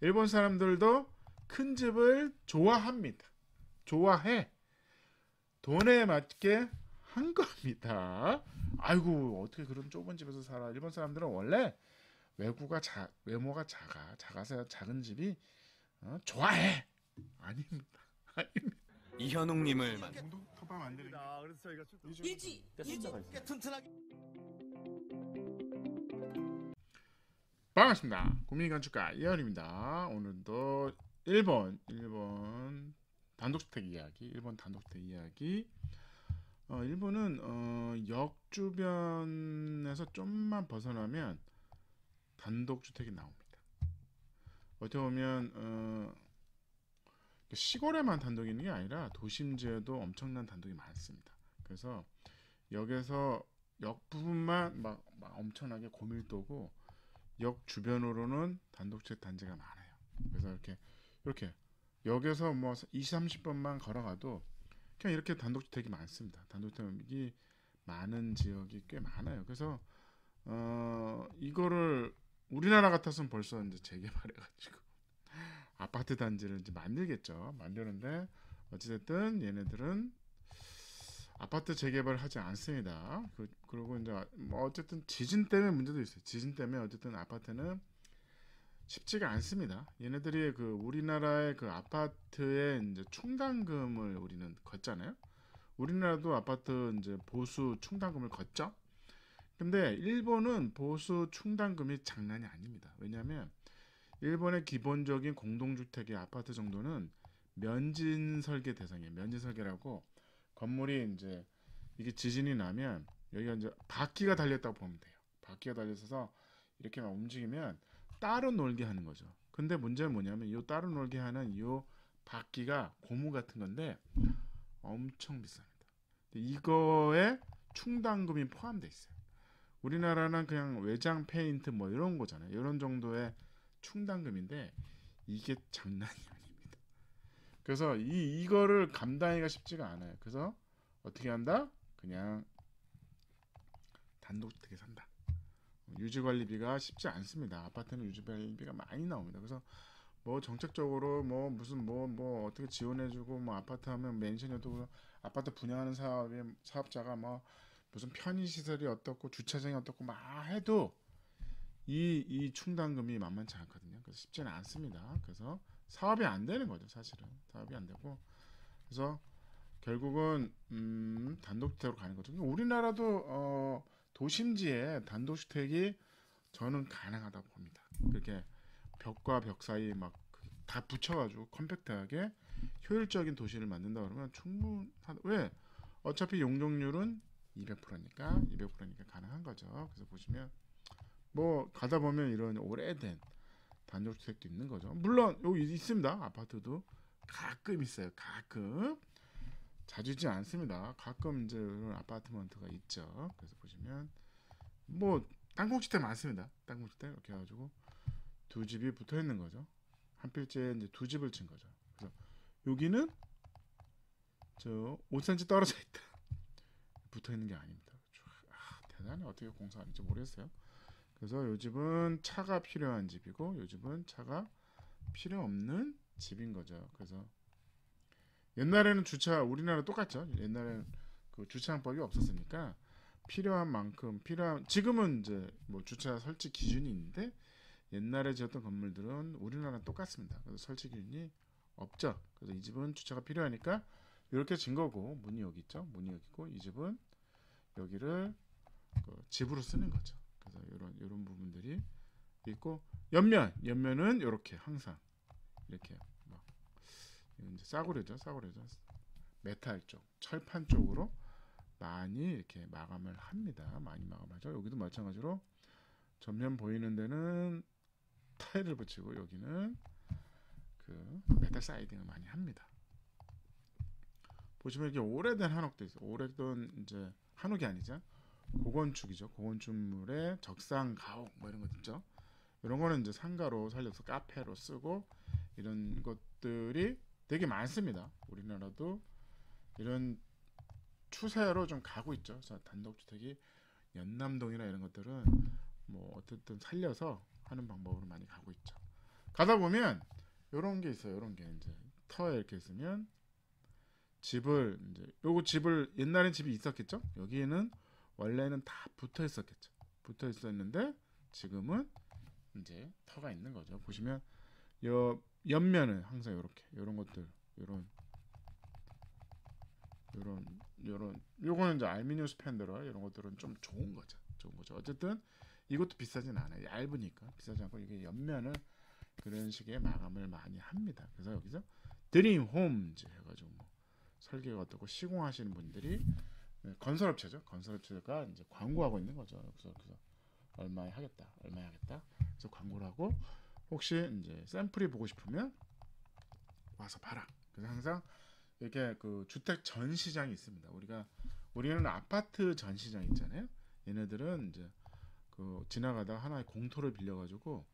일본 사람들도 큰 집을 좋아합니다. 좋아해. 돈에 맞게 한 겁니다. 아이고 어떻게 그런 좁은 집에서 살아. 일본 사람들은 원래 외모가 작아서 작은 집이 좋아해. 아닙니다. 이현웅님을 컵밥 만드는 게. 그래서 저희가 일지 튼튼하게. 반갑습니다. 국민건축가 이현입니다. 오늘도 일본 단독주택 이야기, 일본 단독주택 이야기. 일본은 역 주변에서 좀만 벗어나면 단독주택이 나옵니다. 어떻게 보면 시골에만 단독이 있는 게 아니라 도심지에도 엄청난 단독이 많습니다. 그래서 역에서 역 부분만 막 엄청나게 고밀도고 역 주변으로는 단독주택 단지가 많아요. 그래서 이렇게 역에서 뭐 20, 30분만 걸어가도 그냥 이렇게 단독주택이 많습니다. 단독주택이 많은 지역이 꽤 많아요. 그래서 이거를 우리나라 같았으면 벌써 이제 재개발해가지고 아파트 단지를 이제 만들겠죠. 만드는데 어찌됐든 얘네들은 아파트 재개발을 하지 않습니다. 그리고 이제 뭐 어쨌든 지진 때문에 문제도 있어요. 지진 때문에 어쨌든 아파트는 쉽지가 않습니다. 얘네들이 그 우리나라의 그 아파트의 이제 충당금을 우리는 걷잖아요. 우리나라도 아파트 이제 보수 충당금을 걷죠. 근데 일본은 보수 충당금이 장난이 아닙니다. 왜냐하면 일본의 기본적인 공동주택의 아파트 정도는 면진 설계 대상이에요. 면진 설계라고 건물이 이제 이게 지진이 나면 여기가 이제 바퀴가 달렸다고 보면 돼요. 바퀴가 달려서 이렇게 막 움직이면 따로 놀게 하는 거죠. 근데 문제는 뭐냐면 이 따로 놀게 하는 이 바퀴가 고무 같은 건데 엄청 비쌉니다. 이거에 충당금이 포함돼 있어요. 우리나라는 그냥 외장 페인트 뭐 이런 거잖아요. 이런 정도의 충당금인데 이게 장난이 아닙니다. 그래서 이거를 감당하기가 쉽지가 않아요. 그래서 어떻게 한다? 그냥 단독주택에 산다. 유지관리비가 쉽지 않습니다. 아파트는 유지관리비가 많이 나옵니다. 그래서 뭐 정책적으로 뭐 무슨 뭐 어떻게 지원해주고 뭐 아파트 하면 맨션이어도 아파트 분양하는 사업자가 뭐 무슨 편의시설이 어떻고 주차장이 어떻고 막 해도 이 충당금이 만만치 않거든요. 그래서 쉽지는 않습니다. 그래서 사업이 안 되는 거죠. 사실은 사업이 안 되고 그래서 결국은 단독주택으로 가는 거죠. 우리나라도 도심지에 단독주택이 저는 가능하다고 봅니다. 그렇게 벽과 벽 사이 막 다 붙여가지고 컴팩트하게 효율적인 도시를 만든다 그러면 충분하다. 왜? 어차피 용적률은 200%니까 가능한 거죠. 그래서 보시면 뭐 가다 보면 이런 오래된 단독주택도 있는 거죠. 물론 여기 있습니다. 아파트도 가끔 있어요. 가끔 자주 있지 않습니다. 가끔 이제 이런 아파트먼트가 있죠. 그래서 보시면 뭐 땅콩주택 많습니다. 땅콩주택 이렇게 해가지고 두 집이 붙어 있는 거죠. 한 필지에 이제 두 집을 친 거죠. 그래서 여기는 저 5cm 떨어져 있다. 붙어 있는 게 아닙니다. 대단해. 어떻게 공사하는지 모르겠어요. 그래서 이 집은 차가 필요한 집이고 이 집은 차가 필요 없는 집인 거죠. 그래서 옛날에는 우리나라 똑같죠. 옛날에는 그 주차장법이 없었으니까 필요한 만큼 지금은 이제 뭐 주차 설치 기준이 있는데 옛날에 지었던 건물들은 우리나라랑 똑같습니다. 그래서 설치 기준이 없죠. 그래서 이 집은 주차가 필요하니까 이렇게 진 거고 문이 여기 있죠. 문이 여기 있고 이 집은 여기를 그 집으로 쓰는 거죠. 그래서 이런 부분들이 있고 옆면은 이렇게 항상 이렇게 막 이제 싸구려죠. 메탈 쪽, 철판 쪽으로 많이 이렇게 마감을 합니다. 많이 마감하죠. 여기도 마찬가지로 전면 보이는 데는 타일을 붙이고 여기는 그 메탈 사이딩을 많이 합니다. 보시면 이렇게 오래된 한옥도 있어요. 오래된 이제 한옥이 아니죠. 고건축이죠. 고건축물의 적상 가옥 뭐 이런 것 있죠. 이런 거는 이제 상가로 살려서 카페로 쓰고 이런 것들이 되게 많습니다. 우리나라도 이런 추세로 좀 가고 있죠. 그래서 단독주택이 연남동이나 이런 것들은 뭐 어쨌든 살려서 하는 방법으로 많이 가고 있죠. 가다 보면 요런 게 있어요. 요런 게 이제 터에 이렇게 있으면 집을 이제 요거 집을 옛날엔 집이 있었겠죠? 여기에는 원래는 다 붙어 있었겠죠. 붙어 있었는데 지금은 이제 터가 있는 거죠. 보시면 요 옆면은 항상 요렇게 요런 것들 요런 요거는 이제 알루미늄 스팬더라 이런 것들은 좀 좋은 거죠. 좋은 거죠. 어쨌든 이것도 비싸진 않아요. 얇으니까 비싸지 않고 이게 옆면을 그런 식의 마감을 많이 합니다. 그래서 여기서 드림 홈즈 해가지고 뭐 설계가 어떻고 시공하시는 분들이 건설업체죠. 건설업체가 이제 광고하고 있는 거죠. 그래서 얼마에 하겠다, 얼마에 하겠다. 그래서 광고를 하고 혹시 이제 샘플이 보고 싶으면 와서 봐라. 그래서 항상 이렇게 그 주택 전 시장이 있습니다. 우리는 아파트 전 시장 있잖아요. 얘네들은 이제 그 지나가다 하나의 공터를 빌려가지고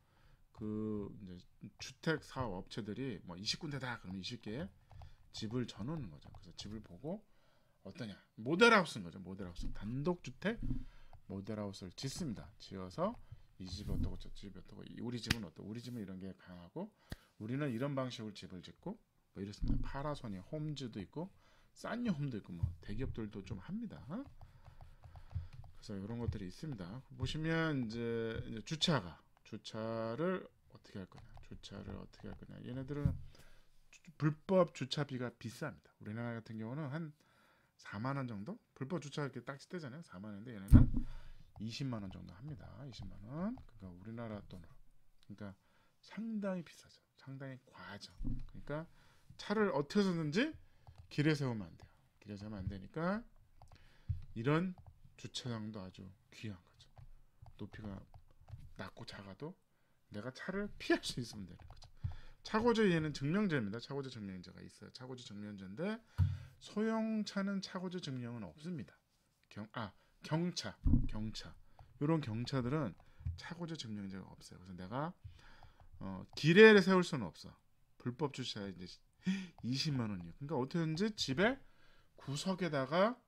그 이제 주택 사업 업체들이 뭐 20군데다 그러면 20개의 집을 져놓는 거죠. 그래서 집을 보고 어떠냐 모델하우스인 거죠. 모델하우스 단독 주택 모델하우스를 짓습니다. 지어서 이 집이 어떻고 저 집이 어떻고 우리 집은 어떻고 우리 집은 이런 게 강하고 우리는 이런 방식으로 집을 짓고 뭐 이렇습니다. 파라소니 홈즈도 있고 산유 홈도 있고 뭐 대기업들도 좀 합니다. 그래서 이런 것들이 있습니다. 보시면 이제 주차를 어떻게 할 거냐. 얘네들은 불법 주차비가 비쌉니다. 우리나라 같은 경우는 한 4만 원 정도? 불법 주차 이렇게 딱 떼잖아요. 4만 원인데 얘네는 20만 원 정도 합니다. 20만 원. 그러니까 우리나라 돈으로. 그러니까 상당히 비싸죠. 상당히 과하죠. 그러니까 차를 어떻게 해서든지 길에 세우면 안 돼요. 길에 세우면 안 되니까 이런 주차장도 아주 귀한 거죠. 높이가 낮고 작아도 내가 차를 피할 수 있으면 되는 거죠. 차고지 얘는 증명제입니다. 차고지 증명제가 있어요. 차고지 증명제인데 소형차는 차고지 증명은 없습니다. 경차 이런 경차들은 차고지 증명제가 없어요. 그래서 내가 길에 세울 수는 없어. 불법 주차에 이제 20만 원이요. 그러니까 어떻게든지 집에 구석에다가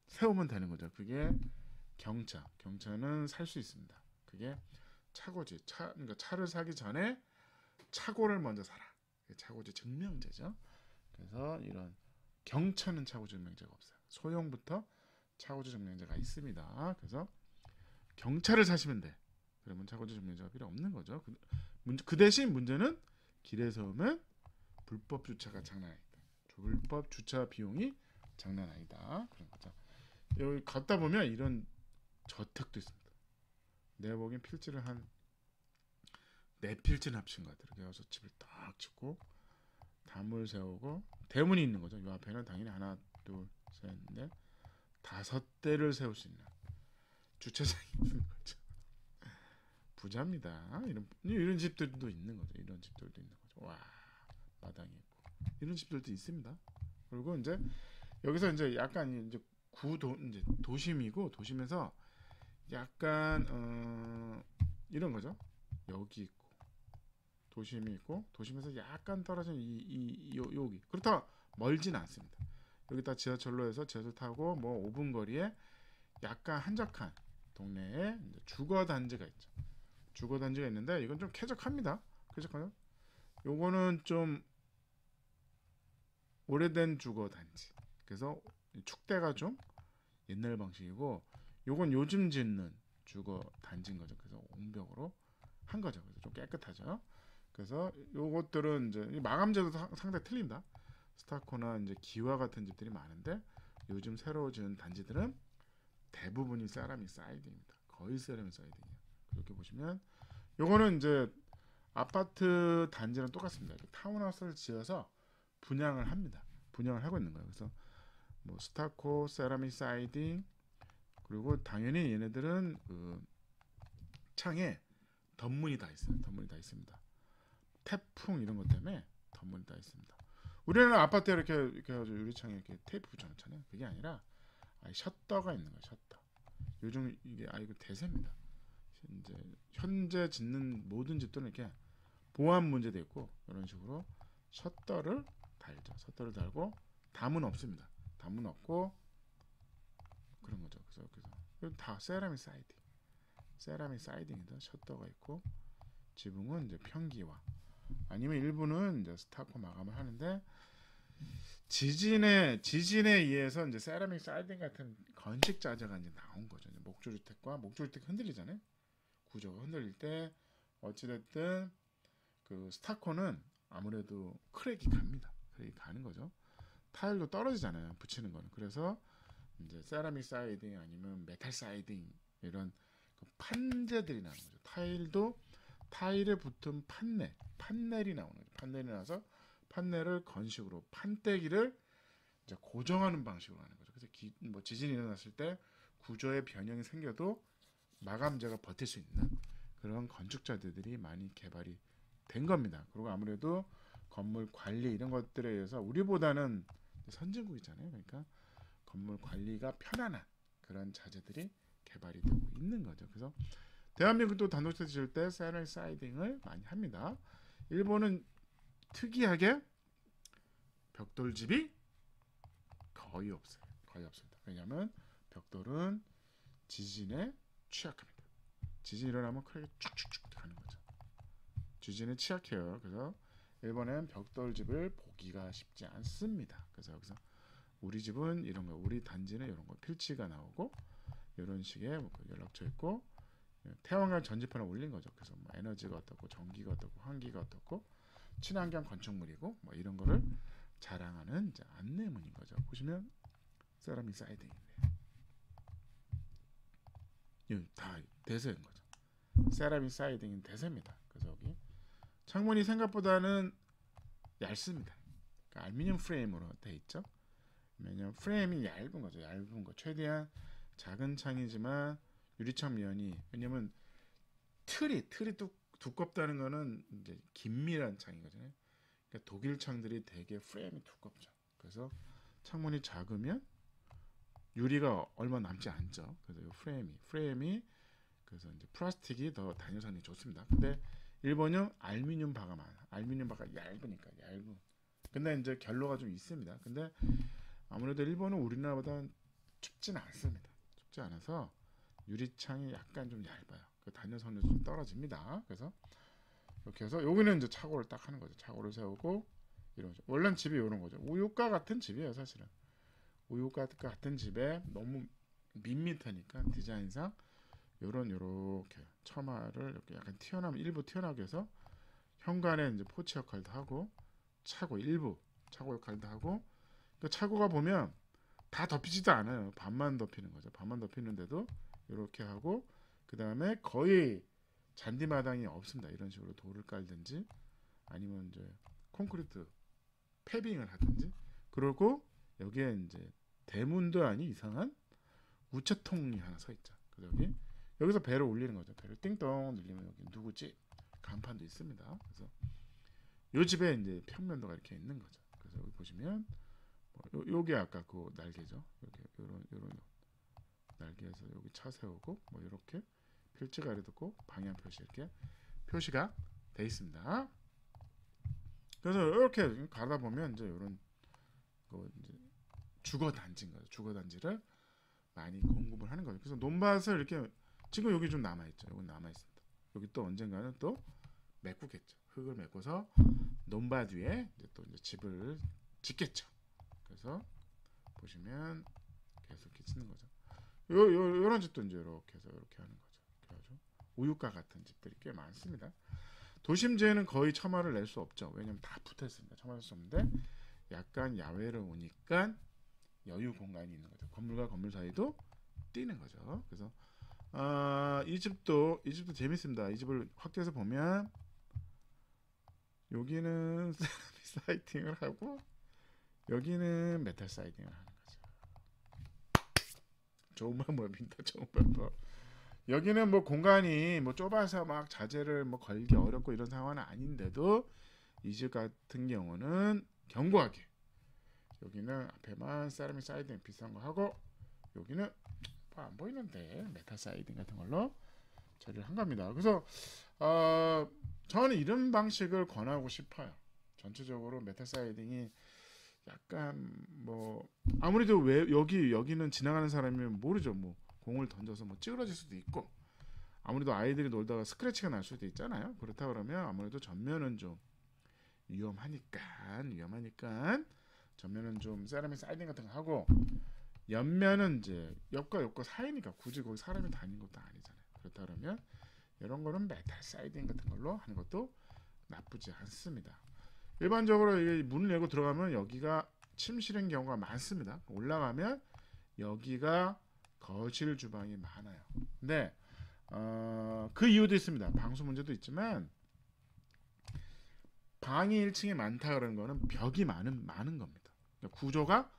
세우면 되는 거죠. 그게 경차는 살 수 있습니다. 그게 차고지 그러니까 차를 사기 전에 차고를 먼저 사라. 차고지 증명제죠. 그래서 이런 경차는 차고지 증명제가 없어요. 소형부터 차고지 증명제가 있습니다. 그래서 경차를 사시면 돼. 그러면 차고지 증명제가 필요 없는 거죠. 그 대신 문제는 길에 세우면 불법 주차가 장난 아니다. 불법 주차 비용이 장난 아니다. 그런 거죠. 여기 갔다 보면 이런 저택도 있습니다. 내가 보기엔 필지를 한 4필지는 합친 것 같아요. 그래서 집을 딱 짓고 담을 세우고 대문이 있는 거죠. 이 앞에는 당연히 하나, 둘, 셋, 넷, 5대를 세울 수 있는 주차장이 있는 거죠. 부자입니다. 이런 집들도 있는 거죠. 이런 집들도 있는 거죠. 와, 마당이 있고 이런 집들도 있습니다. 그리고 이제 여기서 이제 약간 이제 이제 도심에서 약간 이런 거죠. 여기 있고 도심이 있고 도심에서 약간 떨어진 여기 그렇다 멀진 않습니다. 여기다 지하철로 지하철 타고 뭐 5분 거리에 약간 한적한 동네에 이제 주거 단지가 있죠. 주거 단지가 있는데 이건 좀 쾌적합니다. 쾌적하죠. 요거는 좀 오래된 주거 단지. 그래서 축대가 좀 옛날 방식이고 요건 요즘 짓는 주거 단지인 거죠. 그래서 옹벽으로 한 거죠. 그래서 좀 깨끗하죠. 그래서 요것들은 이제 마감재도 상당히 틀린다. 스타코나 이제 기와 같은 집들이 많은데 요즘 새로 지은 단지들은 대부분이 세라믹 사이딩입니다. 거의 세라믹 사이딩이에요. 그렇게 보시면 요거는 이제 아파트 단지랑 똑같습니다. 타운하우스를 지어서 분양을 합니다. 분양을 하고 있는 거예요. 그래서 뭐 스타코, 세라믹 사이딩 그리고 당연히 얘네들은 그 창에 덧문이 다 있어요. 덧문이 다 있습니다. 태풍 이런 것 때문에 덧문이 다 있습니다. 우리는 아파트에 이렇게 해가지고 유리창에 이렇게 테이프 붙여놓잖아요. 그게 아니라 셔터가 있는 거예요. 셔터. 요즘 이게 이거 대세입니다. 이제 현재 짓는 모든 집들은 이렇게 보안 문제도 있고 이런 식으로 셔터를 달죠. 셔터를 달고 담은 없습니다. 담은 없고 그런 거죠. 그래서 다 세라믹 사이딩. 세라믹 사이딩이다. 셔터가 있고 지붕은 이제 평기화. 아니면 일부는 이제 스타코 마감을 하는데 지진에 의해서 이제 세라믹 사이딩 같은 건식 자재가 이제 나온 거죠. 이제 목조주택 흔들리잖아요. 구조가 흔들릴 때 어찌됐든 그 스타코는 아무래도 크랙이 갑니다. 크랙이 가는 거죠. 타일도 떨어지잖아요. 붙이는 거는. 그래서 이제 세라믹 사이딩 아니면 메탈 사이딩 이런 그 판재들이 나오는 거죠. 타일에 붙은 판넬이 나오는 거죠. 판넬이 나서 판넬을 건식으로 판때기를 이제 고정하는 방식으로 하는 거죠. 그래서 뭐 지진이 일어났을 때 구조의 변형이 생겨도 마감재가 버틸 수 있는 그런 건축자들이 많이 개발이 된 겁니다. 그리고 아무래도 건물 관리 이런 것들에 의해서 우리보다는 선진국이잖아요. 그러니까 건물 관리가 편안한 그런 자재들이 개발이 되고 있는 거죠. 그래서 대한민국도 단독주택 지을 때 세라믹 사이딩을 많이 합니다. 일본은 특이하게 벽돌집이 거의 없어요. 거의 없습니다. 왜냐하면 벽돌은 지진에 취약합니다. 지진이 일어나면 크랙이 쭉쭉쭉 가는 거죠. 지진에 취약해요. 그래서 일본은 벽돌집을 보기가 쉽지 않습니다. 그래서 여기서 우리 집은 이런 거, 우리 단지는 이런 거 필지가 나오고 이런 식의 뭐 연락처 있고 태양광 전지판을 올린 거죠. 그래서 뭐 에너지가 어떻고 전기가 어떻고 환기가 어떻고 친환경 건축물이고 뭐 이런 거를 자랑하는 이제 안내문인 거죠. 보시면 세라믹 사이딩인데 이거 다 대세인 거죠. 세라믹 사이딩인 대세입니다. 그래서 여기 창문이 생각보다는 얇습니다. 그러니까 알루미늄 프레임으로 돼 있죠. 왜냐면 프레임이 얇은 거죠. 얇은 거. 최대한 작은 창이지만 유리창 면이 왜냐면 틀이 두껍다는 거는 이제 긴밀한 창이거든요. 그러니까 독일 창들이 되게 프레임이 두껍죠. 그래서 창문이 작으면 유리가 얼마 남지 않죠. 그래서 이 프레임이 그래서 이제 플라스틱이 더 단열성이 좋습니다. 근데 일본은 알루미늄 바가 많아. 알루미늄 바가 얇으니까 얇은. 근데 이제 결로가 좀 있습니다. 근데 아무래도 일본은 우리나라보다 춥진 않습니다. 춥지 않아서 유리창이 약간 좀 얇아요. 그 단열성이 좀 떨어집니다. 그래서 이렇게 해서 여기는 이제 차고를 딱 하는 거죠. 차고를 세우고 이런 거죠. 원래는 집이 이런 거죠. 우유가 같은 집이에요, 사실은. 우유가 같은 집에 너무 밋밋하니까 디자인상 요렇게 처마를 이렇게 약간 일부 튀어나오게 해서 현관에 이제 포치 역할도 하고 일부 차고 역할도 하고 그 차고가 보면 다 덮이지도 않아요. 반만 덮이는 거죠. 반만 덮이는데도 이렇게 하고 그 다음에 거의 잔디마당이 없습니다. 이런 식으로 돌을 깔든지 아니면 이제 콘크리트 패빙을 하든지 그리고 여기에 이제 대문도 아닌 이상한 우체통이 하나 서 있죠. 그래서 여기서 배를 올리는 거죠. 배를 띵동 눌리면 여기 누구지? 간판도 있습니다. 그래서 이 집에 이제 평면도가 이렇게 있는 거죠. 그래서 여기 보시면 뭐 요게 아까 그 날개죠. 이렇게 요런 날개에서 여기 차 세우고 뭐 이렇게 필지가 이렇고 방향 표시 이렇게 표시가 돼 있습니다. 그래서 이렇게 가다 보면 이제 이런 이제 주거 단지인 거죠. 주거 단지를 많이 공급을 하는 거죠. 그래서 논밭을 이렇게 지금 여기 좀 남아 있죠. 여기 남아 있습니다. 여기 또 언젠가는 또 메꾸겠죠. 흙을 메꿔서 논밭 위에 이제 또 이제 집을 짓겠죠. 그래서 보시면 계속 이렇게 짓는 거죠. 요런 집도 이제 이렇게 해서 이렇게 하는 거죠. 그래가지고 우유가 같은 집들이 꽤 많습니다. 도심지에는 거의 처마를 낼 수 없죠. 왜냐면 다 붙어 있습니다. 처마를 수 없는데 약간 야외로 오니까 여유 공간이 있는 거죠. 건물과 건물 사이도 뛰는 거죠. 그래서 이 집도 재밌습니다. 이 집을 확대해서 보면 여기는 세라믹 사이팅을 하고 여기는 메탈 사이팅을 하는 거죠. 좋은 방법입니다. 좋은 방법. 여기는 뭐 공간이 뭐 좁아서 막 자재를 뭐 걸기 어렵고 이런 상황은 아닌데도 이 집 같은 경우는 견고하게 여기는 앞에만 세라믹 사이딩 비싼 거 하고 여기는 뭐 안 보이는데 메탈 사이딩 같은 걸로 처리를 한 겁니다. 그래서 저는 이런 방식을 권하고 싶어요. 전체적으로 메탈 사이딩이 약간 뭐 아무래도 왜 여기는 지나가는 사람이면 모르죠. 뭐 공을 던져서 뭐 찌그러질 수도 있고 아무래도 아이들이 놀다가 스크래치가 날 수도 있잖아요. 그렇다 그러면 아무래도 전면은 좀 위험하니까 전면은 좀 세라믹 사이딩 같은 거 하고, 옆면은 이제 옆과 옆과 사이니까 굳이 거기 사람이 다니는 것도 아니잖아요. 그렇다 그러면 이런 거는 메탈 사이딩 같은 걸로 하는 것도 나쁘지 않습니다. 일반적으로 이 문을 열고 들어가면 여기가 침실인 경우가 많습니다. 올라가면 여기가 거실 주방이 많아요. 근데 그 이유도 있습니다. 방수 문제도 있지만, 방이 1층에 많다 그러는 거는 벽이 많은 겁니다. 그러니까 구조가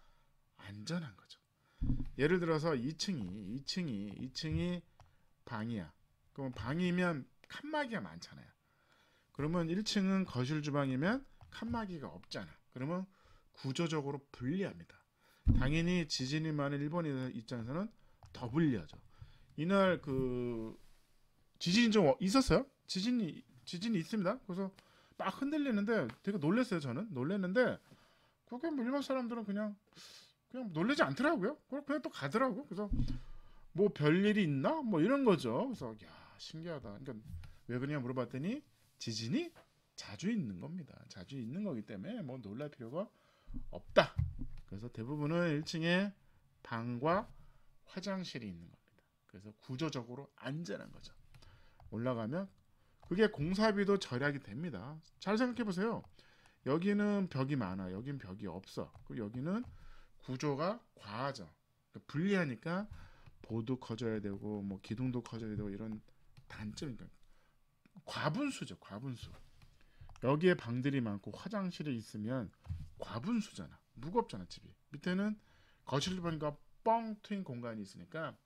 안전한 거죠. 예를 들어서 2층이 방이야. 그럼 방이면 칸막이가 많잖아요. 그러면 1층은 거실 주방이면 칸막이가 없잖아. 그러면 구조적으로 불리합니다. 당연히 지진이 많은 일본 입장에서는 더 불리하죠. 이날 그 지진이 좀 있었어요. 지진이 있습니다. 그래서 막 흔들리는데 되게 놀랐어요. 저는 놀랐는데, 그게 뭐 일반 사람들은 그냥 놀라지 않더라고요. 그냥 또 가더라고. 그래서 뭐 별일이 있나 뭐 이런 거죠. 그래서 야, 신기하다. 그러니까 왜 그러냐 물어봤더니 지진이 자주 있는 겁니다. 자주 있는 거기 때문에 뭐 놀랄 필요가 없다. 그래서 대부분은 1층에 방과 화장실이 있는 겁니다. 그래서 구조적으로 안전한 거죠. 올라가면 그게 공사비도 절약이 됩니다. 잘 생각해 보세요. 여기는 벽이 많아, 여긴 벽이 없어. 그리고 여기는 구조가 과하죠. 그러니까 불리하니까 보도 커져야 되고 뭐 기둥도 커져야 되고 이런 단점이니까 과분수죠. 과분수. 여기에 방들이 많고 화장실이 있으면 과분수잖아. 무겁잖아 집이. 밑에는 거실을 보니까 뻥 트인 공간이 있으니까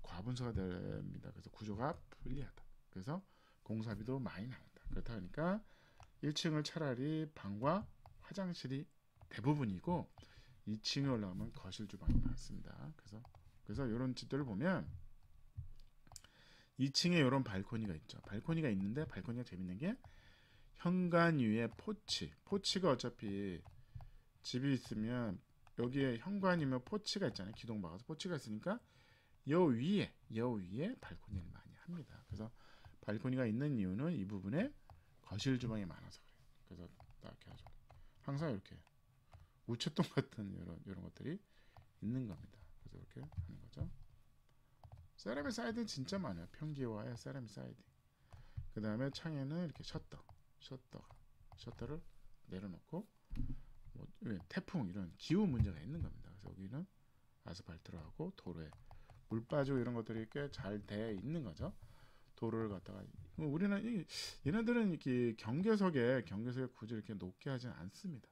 과분수가 됩니다. 그래서 구조가 불리하다. 그래서 공사비도 많이 나온다. 그렇다 보니까 1층을 차라리 방과 화장실이 대부분이고 2층에 올라가면 거실 주방이 많습니다. 그래서 이런 집들을 보면 2층에 이런 발코니가 있죠. 발코니가 있는데 발코니가 재밌는 게 현관 위에 포치가 어차피 집이 있으면 여기에 현관이면 포치가 있잖아요. 기둥 박아서 포치가 있으니까 여 위에 발코니를 많이 합니다. 그래서 발코니가 있는 이유는 이 부분에 거실 주방이 많아서 그래요. 그래서 이렇게 하죠. 항상 이렇게 우체통 같은 이런 것들이 있는 겁니다. 그래서 이렇게 하는 거죠. 세라믹 사이딩 진짜 많아요. 평기와의 세라믹 사이딩. 그 다음에 창에는 이렇게 셔터를 내려놓고 뭐 태풍 이런 기후 문제가 있는 겁니다. 그래서 여기는 아스팔트로 도로에 물 빠지고 이런 것들이 꽤 잘 돼 있는 거죠. 도로를 갖다가 우리는 얘네들은 이렇게 경계석에 굳이 이렇게 높게 하진 않습니다.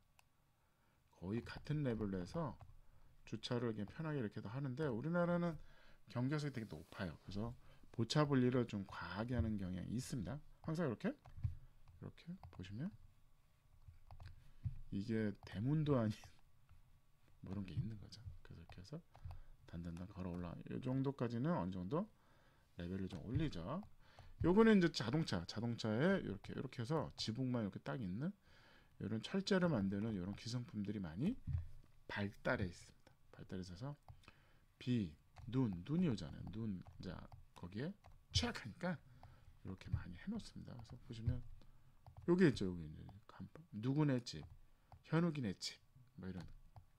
거의 같은 레벨로 해서 주차를 이렇게 편하게 이렇게도 하는데, 우리나라는 경계석이 되게 높아요. 그래서 보차 분리를 좀 과하게 하는 경향이 있습니다. 항상 이렇게 보시면 이게 대문도 아닌 뭐 이런 게 있는 거죠. 그래서 이렇게 해서 단단단 걸어 올라. 이 정도까지는 어느 정도 레벨을 좀 올리죠. 요거는 이제 자동차에 이렇게 해서 지붕만 이렇게 딱 있는 이런 철제로 만드는 이런 기성품들이 많이 발달해 있습니다. 발달해 있어서 눈이 오잖아요. 눈 이제 거기에 취약하니까 이렇게 많이 해놓습니다. 그래서 보시면 여기 있죠. 여기 이제 간판, 누구네 집, 현욱이네 집, 뭐 이런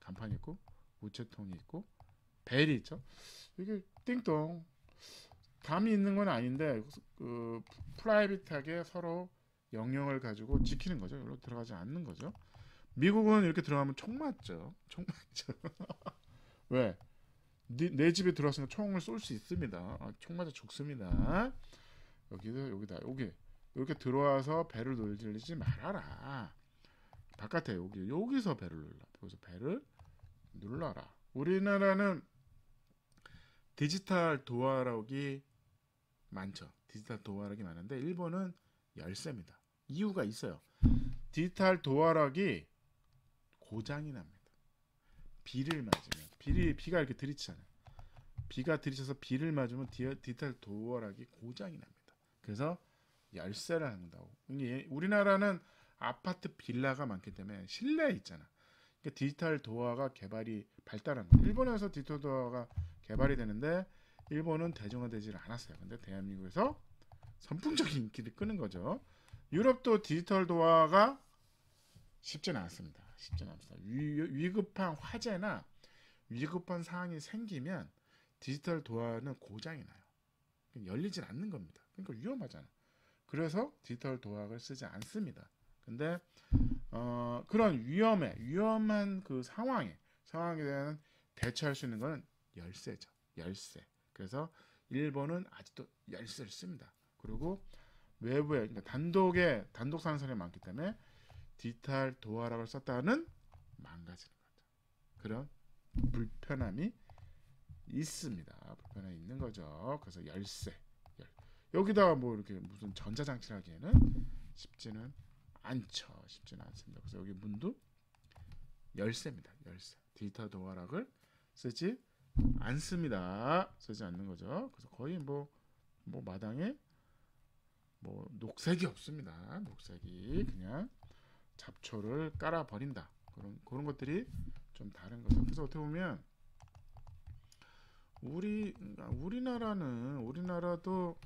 간판이 있고 우체통이 있고 벨이 있죠. 이게 띵동 감이 있는 건 아닌데 그 프라이빗하게 서로 영역을 가지고 지키는 거죠. 여기로 들어가지 않는 거죠. 미국은 이렇게 들어가면 총 맞죠. 왜? 내 집에 들어왔으니까 총을 쏠 수 있습니다. 총 맞아 죽습니다. 여기다 이렇게 들어와서 배를 돌리지 말아라. 바깥에 여기서 배를 눌러. 여기서 배를 눌러라. 우리나라는 디지털 도어락이 많죠. 디지털 도어락이 많은데 일본은 열쇠입니다. 이유가 있어요. 디지털 도어락이 고장이 납니다. 비를 맞으면 비가 이렇게 들이치잖아요. 비가 들이쳐서 비를 맞으면 디지털 도어락이 고장이 납니다. 그래서 열쇠를 한다고. 우리나라는 아파트 빌라가 많기 때문에 실내에 있잖아. 그러니까 디지털 도어가 발달한 거예요. 일본에서 디지털 도어가 개발이 되는데 일본은 대중화되지 않았어요. 근데 대한민국에서 선풍적인 인기를 끄는 거죠. 유럽도 디지털 도어가 쉽지는 않습니다. 쉽지는 않습니다. 위급한 화재나 위급한 상황이 생기면 디지털 도어는 고장이 나요. 열리질 않는 겁니다. 그러니까 위험하잖아. 그래서 디지털 도어를 쓰지 않습니다. 근데 그런 위험한 그 상황에 대한 대처할 수 있는 거는 열쇠죠. 열쇠. 그래서 일본은 아직도 열쇠를 씁니다. 그리고 외부에 그러니까 단독 상선이 많기 때문에 디지털 도어락을 썼다는 망가지는 거죠. 그런 불편함이 있습니다. 불편함이 있는 거죠. 그래서 열쇠. 여기다가 뭐 이렇게 무슨 전자장치를 하기에는 쉽지는 않습니다. 그래서 여기 문도 열쇠입니다. 열쇠. 디지털 도어락을 쓰지 않습니다. 쓰지 않는 거죠. 그래서 거의 뭐 마당에 뭐 녹색이 없습니다. 녹색이 그냥 잡초를 깔아 버린다. 그런 것들이 좀 다른 거죠. 그래서 어떻게 보면 우리나라도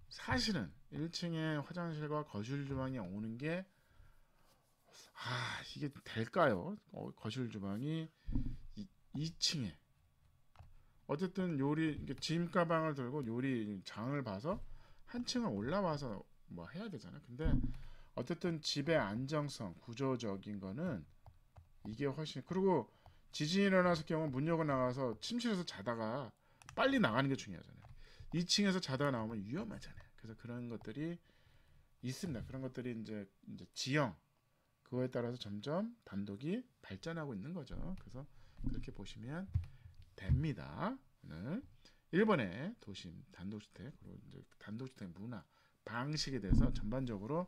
사실은 1층에 화장실과 거실 주방이 오는 게 이게 될까요? 거실 주방이 2층에 어쨌든 짐 가방을 들고 요리 장을 봐서 한 층을 올라와서 뭐 해야 되잖아. 근데 어쨌든 집의 안정성, 구조적인 거는 이게 훨씬. 그리고 지진이 일어났을 경우 문 열고 나가서 침실에서 자다가 빨리 나가는 게 중요하잖아요. 2층에서 자다가 나오면 위험하잖아요. 그래서 그런 것들이 있습니다. 그런 것들이 이제 지형 그거에 따라서 점점 단독이 발전하고 있는 거죠. 그래서 그렇게 보시면 됩니다. 오늘 일본의 도심 단독주택 그리고 이제 단독주택 문화 방식에 대해서 전반적으로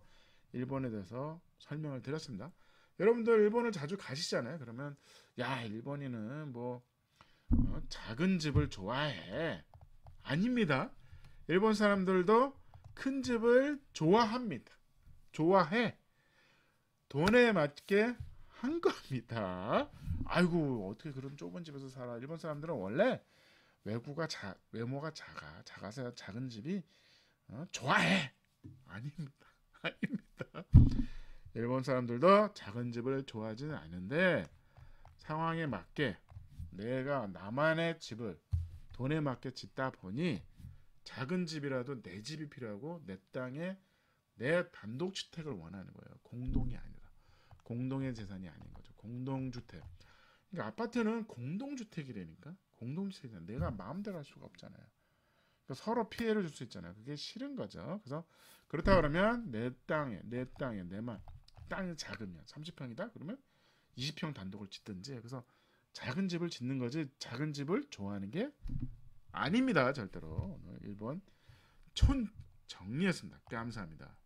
일본에 대해서 설명을 드렸습니다. 여러분들 일본을 자주 가시잖아요. 그러면 일본인은 작은 집을 좋아해. 아닙니다. 일본 사람들도 큰 집을 좋아합니다. 좋아해. 돈에 맞게 한 겁니다. 아이고 어떻게 그런 좁은 집에서 살아. 일본 사람들은 원래 외모가 작아서 작은 집이 좋아해. 아닙니다. 일본 사람들도 작은 집을 좋아하지는 않는데 상황에 맞게 내가 나만의 집을 돈에 맞게 짓다 보니 작은 집이라도 내 집이 필요하고 내 땅에 내 단독주택을 원하는 거예요. 공동이 아니라. 공동의 재산이 아닌 거죠. 공동주택. 그러니까 아파트는 공동주택이라니까. 공동주택이잖아. 내가 마음대로 할 수가 없잖아요. 그러니까 서로 피해를 줄 수 있잖아요. 그게 싫은 거죠. 그래서 그렇다 그러면 내 땅이 작으면 30평이다? 그러면 20평 단독을 짓든지. 그래서 작은 집을 짓는 거지 작은 집을 좋아하는 게 아닙니다. 절대로. 오늘 일본 촌 정리했습니다. 감사합니다.